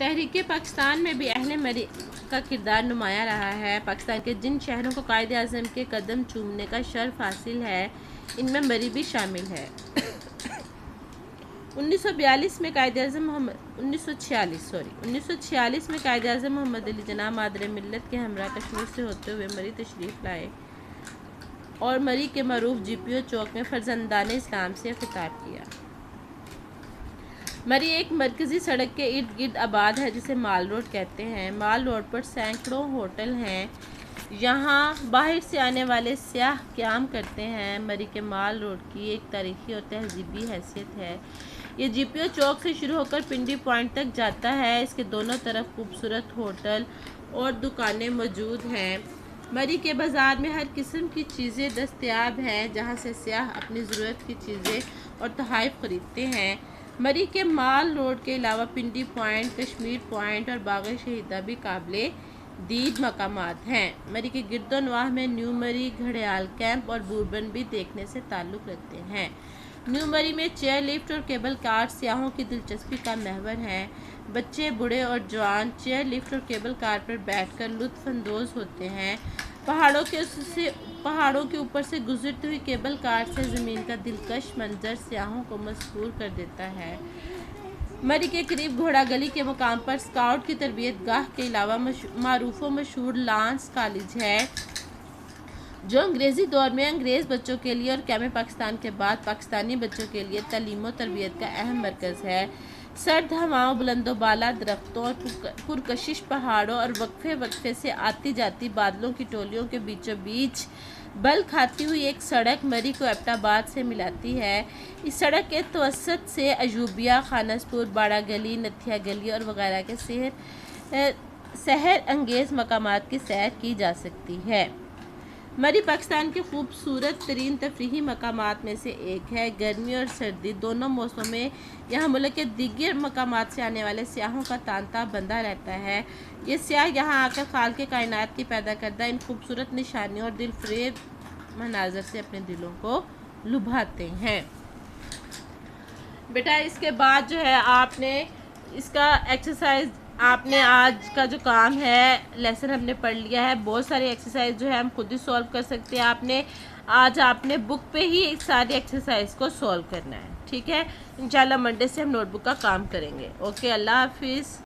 تحریک پاکستان میں بھی اہل مری کا کردار نمایاں رہا ہے۔ پاکستان کے جن شہروں کو قائد اعظم کے قدم چومنے کا شرف حاصل ہے ان میں مری بھی شامل ہے۔ 1946 میں قائد اعظم محمد علی جناح مادر ملت کے ہمراہ کشمیر سے ہوتے ہوئے مری تشریف لائے اور مری کے معروف جی پی او چوک میں فرزندان اسلام سے خطاب کیا۔ مری ایک مرکزی سڑک کے ارد گرد آباد ہے جسے مال روڈ کہتے ہیں۔ مال روڈ پر سینکڑوں ہوٹل ہیں، یہاں باہر سے آنے والے سیاح قیام کرتے ہیں۔ مری کے مال روڈ کی ایک تاریخی اور تہذیبی حیثیت ہے۔ یہ جی پی او چوک سے شروع ہو کر پنڈی پوائنٹ تک جاتا ہے۔ اس کے دونوں طرف خوبصورت ہوٹل اور دکانیں موجود ہیں۔ مری کے بازار میں ہر قسم کی چیزیں دستیاب ہیں جہاں سے سیاح اپنی ضرورت کی چیزیں اور تحائف خریدتے ہیں۔ مری کے مال روڈ کے علاوہ پنڈی پوائنٹ، کشمیر پوائنٹ اور باغ شہیدہ بھی قابل دید مقامات ہیں۔ مری کے گرد و نواح میں نیو مری، گھڑیال کیمپ اور بوربن بھی دیکھنے سے تعلق رکھتے ہیں۔ نیو مری میں چیئر لفٹ اور کیبل کار سیاحوں کی دلچسپی کا محور ہیں۔ بچے، بوڑھے اور جوان چیئر لفٹ اور کیبل کار پر بیٹھ کر لطف اندوز ہوتے ہیں۔ پہاڑوں کے اوپر سے گزرتی ہوئی کیبل کار سے زمین کا دلکش منظر سیاحوں کو مسحور کر دیتا ہے۔ مری کے قریب گھوڑا گلی کے مقام پر اسکاؤٹ کی تربیت گاہ کے علاوہ معروف و مشہور لانس کالج ہے جو انگریزی دور میں انگریز بچوں کے لیے اور قیام پاکستان کے بعد پاکستانی بچوں کے لیے تعلیم و تربیت کا اہم مرکز ہے۔ سرد ہواؤں، بلند و بالا درختوں اور پرکشش پہاڑوں اور وقفے وقفے سے آتی جاتی بادلوں کی ٹولیوں کے بیچوں بیچ بل کھاتی ہوئی ایک سڑک مری کو ایبٹ آباد سے ملاتی ہے۔ اس سڑک کے توسط سے ایوبیہ، خانسپور، باڑہ گلی، نتھیا گلی اور وغیرہ کے سحر انگیز مقامات کی سیر کی جا سکتی ہے۔ مری پاکستان کے خوبصورت ترین تفریحی مقامات میں سے ایک ہے۔ گرمی اور سردی دونوں موسموں میں یہاں ملک کے دیگر مقامات سے آنے والے سیاحوں کا تانتا بندھا رہتا ہے۔ یہ سیاح یہاں آ کر خالق کائنات کی پیدا کردہ ان خوبصورت نشانیوں اور دل فریب مناظر سے اپنے دلوں کو لبھاتے ہیں۔ بیٹا اس کے بعد جو ہے آپ نے اس کا ایکسرسائز، آپ نے آج کا جو کام ہے لیسن ہم نے پڑھ لیا ہے۔ بہت ساری ایکسرسائز جو ہے ہم خود ہی سولو کر سکتے ہیں۔ آج آپ نے بک پہ ہی ساری ایکسرسائز کو سولو کرنا ہے، ٹھیک ہے؟ انشاءاللہ منڈے سے ہم نوٹ بک کا کام کریں گے۔ اوکے، اللہ حافظ۔